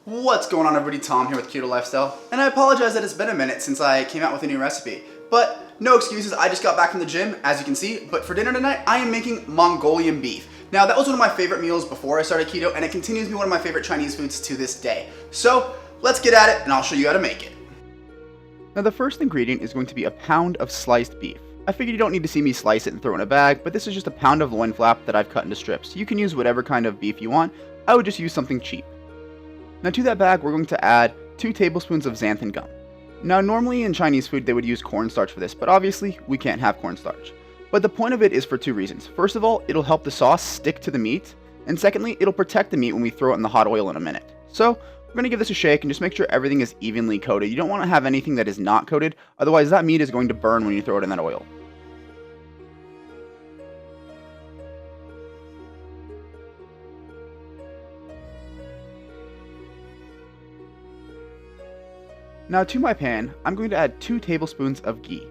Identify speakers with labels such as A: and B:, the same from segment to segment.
A: What's going on, everybody? Tom here with Keto Lifestyle, and I apologize that it's been a minute since I came out with a new recipe, but no excuses. I just got back from the gym, as you can see, but for dinner tonight, I am making Mongolian beef. Now, that was one of my favorite meals before I started keto, and it continues to be one of my favorite Chinese foods to this day. So, let's get at it, and I'll show you how to make it.
B: Now, the first ingredient is going to be a pound of sliced beef. I figured you don't need to see me slice it and throw it in a bag, but this is just a pound of loin flap that I've cut into strips. You can use whatever kind of beef you want. I would just use something cheap. Now, to that bag, we're going to add 2 tablespoons of xanthan gum. Now, normally in Chinese food, they would use cornstarch for this, but obviously, we can't have cornstarch. But the point of it is for 2 reasons. First of all, it'll help the sauce stick to the meat, and secondly, it'll protect the meat when we throw it in the hot oil in a minute. So, we're going to give this a shake and just make sure everything is evenly coated. You don't want to have anything that is not coated, otherwise that meat is going to burn when you throw it in that oil. Now, to my pan, I'm going to add 2 tablespoons of ghee.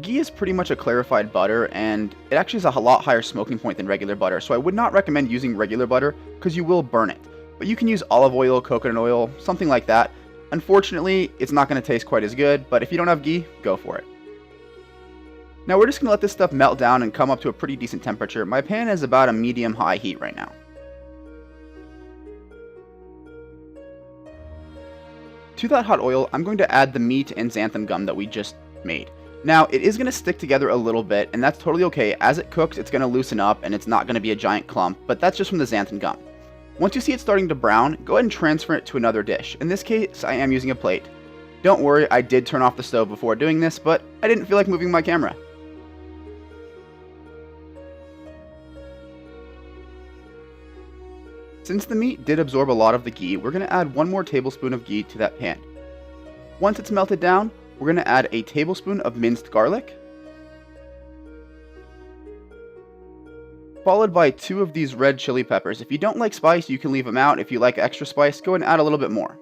B: Ghee is pretty much a clarified butter, and it actually has a lot higher smoking point than regular butter, so I would not recommend using regular butter because you will burn it. But you can use olive oil, coconut oil, something like that. Unfortunately, it's not going to taste quite as good, but if you don't have ghee, go for it. Now, we're just going to let this stuff melt down and come up to a pretty decent temperature. My pan is about a medium-high heat right now. To that hot oil, I'm going to add the meat and xanthan gum that we just made. Now, it is going to stick together a little bit, and that's totally okay. As it cooks, it's going to loosen up, and it's not going to be a giant clump, but that's just from the xanthan gum. Once you see it starting to brown, go ahead and transfer it to another dish. In this case, I am using a plate. Don't worry, I did turn off the stove before doing this, but I didn't feel like moving my camera. Since the meat did absorb a lot of the ghee, we're going to add 1 more tablespoon of ghee to that pan. Once it's melted down, we're going to add a tablespoon of minced garlic, followed by 2 of these red chili peppers. If you don't like spice, you can leave them out. If you like extra spice, go ahead and add a little bit more.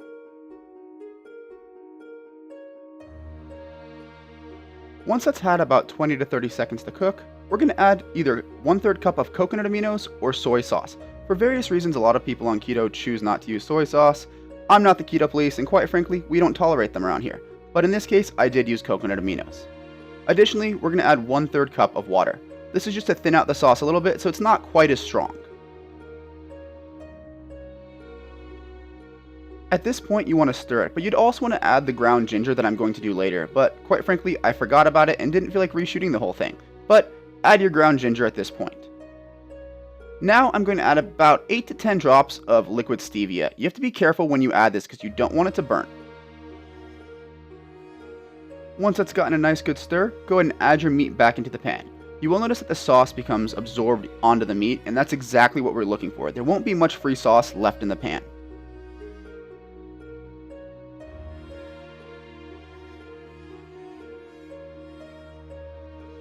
B: Once that's had about 20 to 30 seconds to cook, we're going to add either 1/3 cup of coconut aminos or soy sauce. For various reasons, a lot of people on keto choose not to use soy sauce. I'm not the keto police, and quite frankly, we don't tolerate them around here. But in this case, I did use coconut aminos. Additionally, we're going to add 1/3 cup of water. This is just to thin out the sauce a little bit so it's not quite as strong. At this point, you want to stir it, but you'd also want to add the ground ginger that I'm going to do later, but quite frankly, I forgot about it and didn't feel like reshooting the whole thing. But add your ground ginger at this point. Now I'm going to add about 8 to 10 drops of liquid stevia. You have to be careful when you add this because you don't want it to burn. Once that's gotten a nice good stir, go ahead and add your meat back into the pan. You will notice that the sauce becomes absorbed onto the meat, and that's exactly what we're looking for. There won't be much free sauce left in the pan.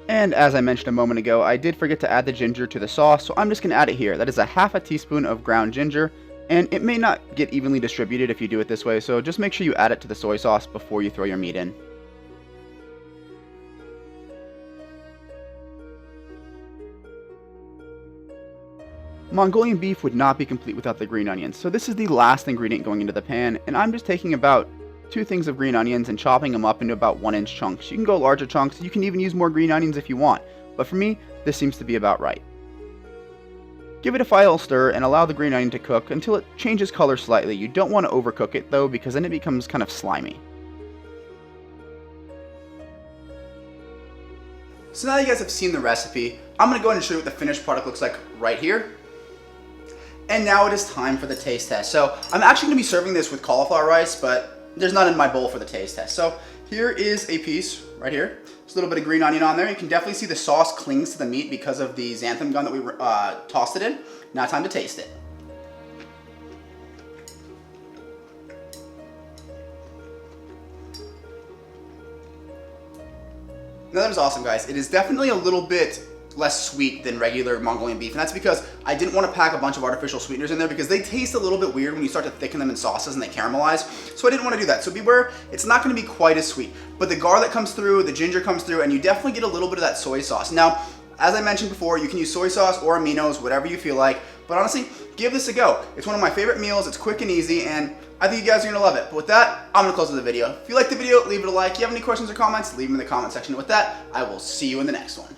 B: And as I mentioned a moment ago, I did forget to add the ginger to the sauce, so I'm just going to add it here. That is a half a teaspoon of ground ginger, and it may not get evenly distributed if you do it this way, so just make sure you add it to the soy sauce before you throw your meat in. Mongolian beef would not be complete without the green onions, so this is the last ingredient going into the pan, and I'm just taking about 2 things of green onions and chopping them up into about 1-inch chunks. You can go larger chunks, you can even use more green onions if you want, but for me, this seems to be about right. Give it a final stir and allow the green onion to cook until it changes color slightly. You don't want to overcook it though, because then it becomes kind of slimy.
A: So now you guys have seen the recipe, I'm going to go ahead and show you what the finished product looks like right here. And now it is time for the taste test. So I'm actually going to be serving this with cauliflower rice, but there's none in my bowl for the taste test. So here is a piece right here. There's a little bit of green onion on there. You can definitely see the sauce clings to the meat because of the xanthan gum that we tossed it in. Now time to taste it. Now that was awesome, guys. It is definitely a little bit less sweet than regular Mongolian beef, and that's because I didn't want to pack a bunch of artificial sweeteners in there because they taste a little bit weird when you start to thicken them in sauces and they caramelize, so I didn't want to do that. So beware, it's not going to be quite as sweet, but the garlic comes through, the ginger comes through, and you definitely get a little bit of that soy sauce. Now, as I mentioned before, you can use soy sauce or aminos, whatever you feel like, but honestly, give this a go. It's one of my favorite meals, it's quick and easy, and I think you guys are gonna love it. But with that, I'm gonna close the video. If you like the video, leave it a like. If you have any questions or comments, leave them in the comment section. With that, I will see you in the next one.